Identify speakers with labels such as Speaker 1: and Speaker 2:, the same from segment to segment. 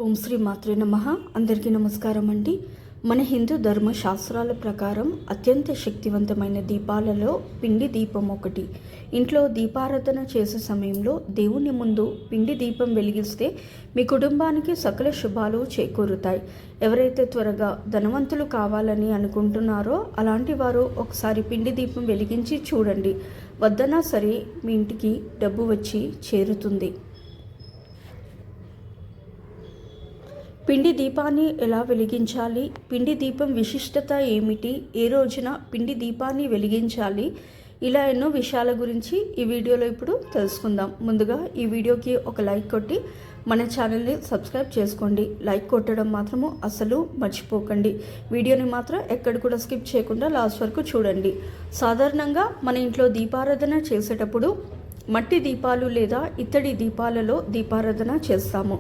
Speaker 1: ఓం శ్రీ మాత్రే నమః. అందరికీ నమస్కారం అండి. మన హిందూ ధర్మ శాస్త్రాల ప్రకారం అత్యంత శక్తివంతమైన దీపాలలో పిండి దీపం ఒకటి. ఇంట్లో దీపారాధన చేసే సమయంలో దేవుని ముందు పిండి దీపం వెలిగిస్తే మీ కుటుంబానికి సకల శుభాలు చేకూరుతాయి. ఎవరైతే త్వరగా ధనవంతులు కావాలని అనుకుంటున్నారో అలాంటి వారు ఒకసారి పిండి దీపం వెలిగించి చూడండి. వద్దన్నా సరే మీ ఇంటికి డబ్బు వచ్చి చేరుతుంది. పిండి దీపాన్ని ఎలా వెలిగించాలి, పిండి దీపం విశిష్టత ఏమిటి, ఏ రోజున పిండి దీపాన్ని వెలిగించాలి, ఇలా ఎన్నో విషయాల గురించి ఈ వీడియోలో ఇప్పుడు తెలుసుకుందాం. ముందుగా ఈ వీడియోకి ఒక లైక్ కొట్టి మన ఛానల్ని సబ్స్క్రైబ్ చేసుకోండి. లైక్ కొట్టడం మాత్రము అసలు మర్చిపోకండి. వీడియోని మాత్రం ఎక్కడ కూడా స్కిప్ చేయకుండా లాస్ట్ వరకు చూడండి. సాధారణంగా మన ఇంట్లో దీపారాధన చేసేటప్పుడు మట్టి దీపాలు లేదా ఇత్తడి దీపాలలో దీపారాధన చేస్తాము.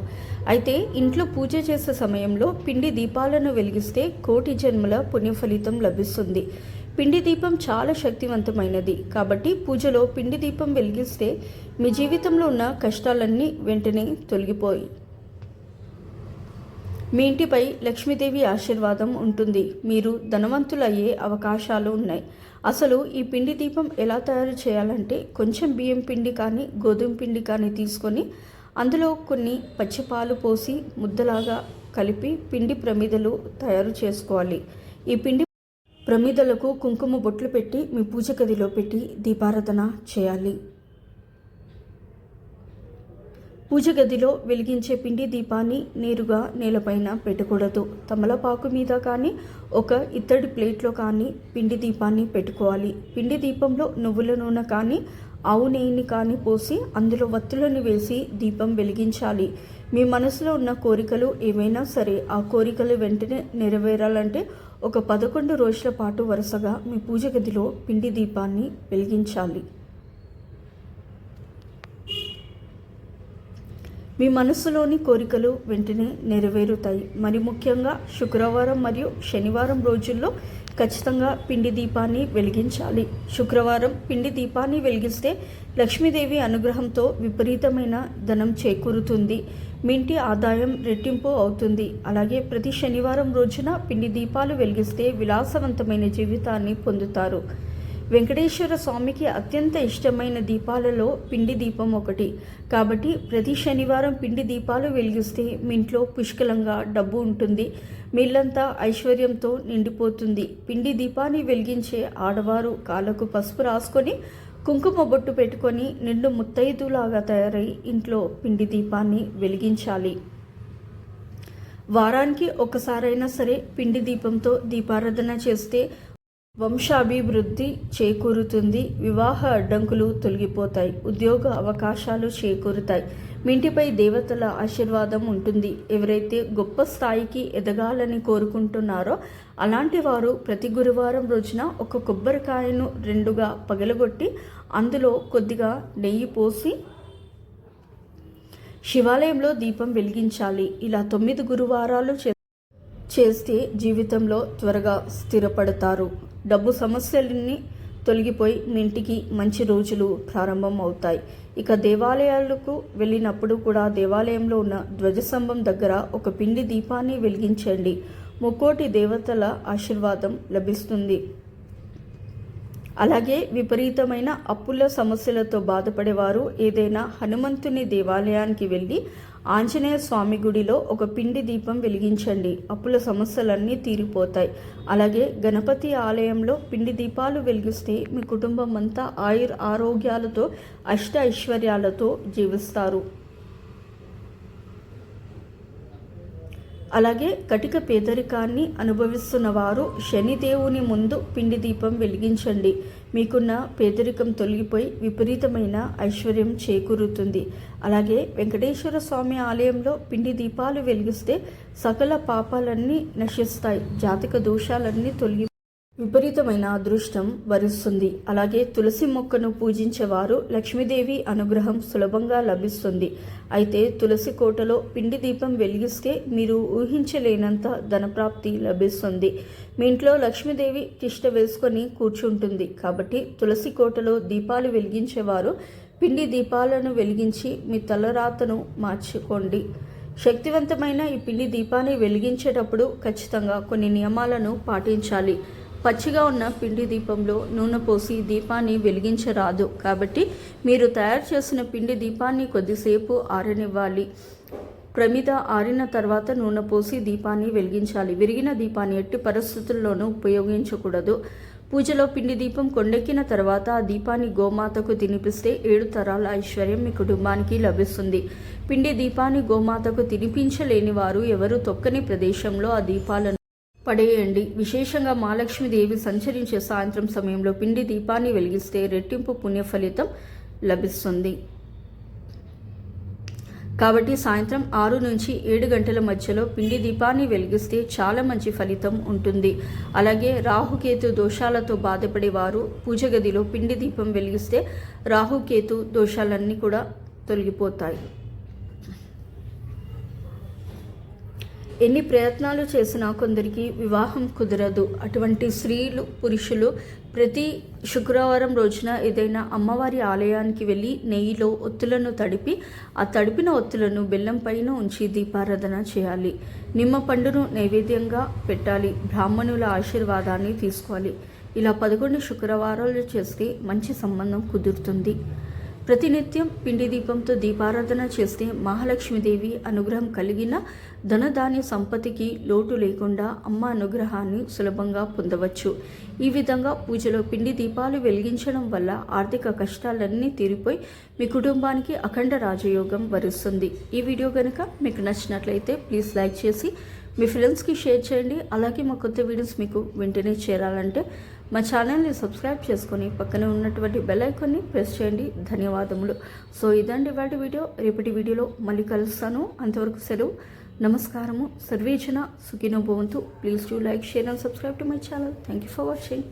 Speaker 1: అయితే ఇంట్లో పూజ చేసే సమయంలో పిండి దీపాలను వెలిగిస్తే కోటి జన్మల పుణ్య ఫలితం లభిస్తుంది. పిండి దీపం చాలా శక్తివంతమైనది కాబట్టి పూజలో పిండి దీపం వెలిగిస్తే మీ జీవితంలో ఉన్న కష్టాలన్నీ వెంటనే తొలగిపోయి మీ ఇంటిపై లక్ష్మీదేవి ఆశీర్వాదం ఉంటుంది. మీరు ధనవంతులయ్యే అవకాశాలు ఉన్నాయి. అసలు ఈ పిండి దీపం ఎలా తయారు చేయాలంటే కొంచెం బియ్యం పిండి కానీ గోధుమ పిండి కానీ తీసుకొని అందులో కొన్ని పచ్చిపాలు పోసి ముద్దలాగా కలిపి పిండి ప్రమిదలు తయారు చేసుకోవాలి. ఈ పిండి ప్రమిదలకు కుంకుమ బొట్లు పెట్టి మీ పూజ గదిలో పెట్టి దీపారాధన చేయాలి. పూజ గదిలో వెలిగించే పిండి దీపాన్ని నేరుగా నేలపైన పెట్టకూడదు. తమలపాకు మీద కానీ ఒక ఇత్తడి ప్లేట్లో కానీ పిండి దీపాన్ని పెట్టుకోవాలి. పిండి దీపంలో నువ్వుల నూనె కానీ ఆవు నెయ్యిని కానీ పోసి అందులో వత్తులను వేసి దీపం వెలిగించాలి. మీ మనసులో ఉన్న కోరికలు ఏవైనా సరే ఆ కోరికలు వెంటనే నెరవేరాలంటే ఒక 11 రోజుల పాటు వరుసగా మీ పూజ గదిలో పిండి దీపాన్ని వెలిగించాలి. మీ మనస్సులోని కోరికలు వెంటనే నెరవేరుతాయి. మరి ముఖ్యంగా శుక్రవారం మరియు శనివారం రోజుల్లో ఖచ్చితంగా పిండి దీపాన్ని వెలిగించాలి. శుక్రవారం పిండి దీపాన్ని వెలిగిస్తే లక్ష్మీదేవి అనుగ్రహంతో విపరీతమైన ధనం చేకూరుతుంది. మీ ఇంటి ఆదాయం రెట్టింపు అవుతుంది. అలాగే ప్రతి శనివారం రోజున పిండి దీపాలు వెలిగిస్తే విలాసవంతమైన జీవితాన్ని పొందుతారు. వెంకటేశ్వర స్వామికి అత్యంత ఇష్టమైన దీపాలలో పిండి దీపం ఒకటి. కాబట్టి ప్రతి శనివారం పిండి దీపాలు వెలిగిస్తే మీ ఇంట్లో పుష్కలంగా డబ్బు ఉంటుంది. మీ ఇల్లంతా ఐశ్వర్యంతో నిండిపోతుంది. పిండి దీపాన్ని వెలిగించే ఆడవారు కాళ్ళకు పసుపు రాసుకొని కుంకుమ బొట్టు పెట్టుకొని నిండు ముత్తైదులాగా తయారై ఇంట్లో పిండి దీపాన్ని వెలిగించాలి. వారానికి ఒకసారైనా సరే పిండి దీపంతో దీపారాధన చేస్తే వంశాభివృద్ధి చేకూరుతుంది. వివాహ అడ్డంకులు తొలగిపోతాయి. ఉద్యోగ అవకాశాలు చేకూరుతాయి. మీ ఇంటిపై దేవతల ఆశీర్వాదం ఉంటుంది. ఎవరైతే గొప్ప స్థాయికి ఎదగాలని కోరుకుంటున్నారో అలాంటి వారు ప్రతి గురువారం రోజున ఒక కొబ్బరికాయను 2గా పగలగొట్టి అందులో కొద్దిగా నెయ్యి పోసి శివాలయంలో దీపం వెలిగించాలి. ఇలా 9 గురువారాలు చేస్తే జీవితంలో త్వరగా స్థిరపడతారు. డబ్బు సమస్యలన్నీ తొలగిపోయి మీ ఇంటికి మంచి రోజులు ప్రారంభం అవుతాయి. ఇక దేవాలయాలకు వెళ్ళినప్పుడు కూడా దేవాలయంలో ఉన్న ధ్వజస్తంభం దగ్గర ఒక పిండి దీపాన్ని వెలిగించండి. ముక్కోటి దేవతల ఆశీర్వాదం లభిస్తుంది. అలాగే విపరీతమైన అప్పుల సమస్యలతో బాధపడేవారు ఏదైనా హనుమంతుని దేవాలయానికి వెళ్ళి ఆంజనేయ స్వామి గుడిలో ఒక పిండి దీపం వెలిగించండి. అప్పుల సమస్యలన్నీ తీరిపోతాయి. అలాగే గణపతి ఆలయంలో పిండి దీపాలు వెలిగిస్తే మీ కుటుంబం అంతా ఆరోగ్యాలతో అష్ట ఐశ్వర్యాలతో జీవిస్తారు. అలాగే కటిక పేదరికాన్ని అనుభవిస్తున్న వారు శనిదేవుని ముందు పిండి దీపం వెలిగించండి. మీకున్న పేదరికం తొలగిపోయి విపరీతమైన ఐశ్వర్యం చేకూరుతుంది. అలాగే వెంకటేశ్వర స్వామి ఆలయంలో పిండి దీపాలు వెలిగిస్తే సకల పాపాలన్నీ నశిస్తాయి. జాతక దోషాలన్నీ తొలగి విపరీతమైన అదృష్టం వరిస్తుంది. అలాగే తులసి మొక్కను పూజించేవారు లక్ష్మీదేవి అనుగ్రహం సులభంగా లభిస్తుంది. అయితే తులసి కోటలో పిండి దీపం వెలిగిస్తే మీరు ఊహించలేనంత ధనప్రాప్తి లభిస్తుంది. మీ ఇంట్లో లక్ష్మీదేవి తిష్ట వేసుకొని కూర్చుంటుంది. కాబట్టి తులసి కోటలో దీపాలు వెలిగించేవారు పిండి దీపాలను వెలిగించి మీ తలరాతను మార్చుకోండి. శక్తివంతమైన ఈ పిండి దీపాన్ని వెలిగించేటప్పుడు ఖచ్చితంగా కొన్ని నియమాలను పాటించాలి. పచ్చిగా ఉన్న పిండి దీపంలో నూనె పోసి దీపాన్ని వెలిగించరాదు. కాబట్టి మీరు తయారు చేసిన పిండి దీపాన్ని కొద్దిసేపు ఆరనివ్వాలి. ప్రమిద ఆరిన తర్వాత నూనె పోసి దీపాన్ని వెలిగించాలి. విరిగిన దీపాన్ని ఎట్టి పరిస్థితుల్లోనూ ఉపయోగించకూడదు. పూజలో పిండి దీపం కొండెక్కిన తర్వాత ఆ దీపాన్ని గోమాతకు తినిపిస్తే 7 తరాల ఐశ్వర్యం మీ కుటుంబానికి లభిస్తుంది. పిండి దీపాన్ని గోమాతకు తినిపించలేని వారు ఎవరు తొక్కని ప్రదేశంలో ఆ దీపాలను పడేయండి. విశేషంగా మహాలక్ష్మీదేవి సంచరించే సాయంత్రం సమయంలో పిండి దీపాన్ని వెలిగిస్తే రెట్టింపు పుణ్య ఫలితం లభిస్తుంది. కాబట్టి సాయంత్రం 6 నుంచి 7 గంటల మధ్యలో పిండి దీపాన్ని వెలిగిస్తే చాలా మంచి ఫలితం ఉంటుంది. అలాగే రాహుకేతు దోషాలతో బాధపడేవారు పూజ గదిలో పిండి దీపం వెలిగిస్తే రాహుకేతు దోషాలన్నీ కూడా తొలగిపోతాయి. ఎన్ని ప్రయత్నాలు చేసినా కొందరికి వివాహం కుదరదు. అటువంటి స్త్రీలు పురుషులు ప్రతి శుక్రవారం రోజున ఏదైనా అమ్మవారి ఆలయానికి వెళ్ళి నెయ్యిలో ఒత్తులను తడిపి ఆ తడిపిన ఒత్తులను బెల్లం పైన ఉంచి దీపారాధన చేయాలి. నిమ్మ పండును నైవేద్యంగా పెట్టాలి. బ్రాహ్మణుల ఆశీర్వాదాన్ని తీసుకోవాలి. ఇలా 11 శుక్రవారాలు చేస్తే మంచి సంబంధం కుదురుతుంది. ప్రతినిత్యం పిండి దీపంతో దీపారాధన చేస్తే మహాలక్ష్మీదేవి అనుగ్రహం కలిగిన ధనధాన్య సంపత్తికి లోటు లేకుండా అమ్మ అనుగ్రహాన్ని సులభంగా పొందవచ్చు. ఈ విధంగా పూజలో పిండి దీపాలు వెలిగించడం వల్ల ఆర్థిక కష్టాలన్నీ తీరిపోయి మీ కుటుంబానికి అఖండ రాజయోగం వరిస్తుంది. ఈ వీడియో కనుక మీకు నచ్చినట్లయితే ప్లీజ్ లైక్ చేసి మీ ఫ్రెండ్స్కి షేర్ చేయండి. అలాగే మా కొత్త వీడియోస్ మీకు వెంటనే చేరాలంటే మా ఛానల్ని సబ్స్క్రైబ్ చేసుకొని పక్కనే ఉన్నటువంటి బెల్ ఐకాన్ని ప్రెస్ చేయండి. ధన్యవాదములు. సో ఇదండి ఇవాళ వీడియో. రేపటి వీడియోలో మళ్ళీ కలుస్తాను. అంతవరకు సెలవు. నమస్కారము. సర్వేజన సుఖినో భవంతు. Please do like, share and subscribe to my channel. Thank you for watching.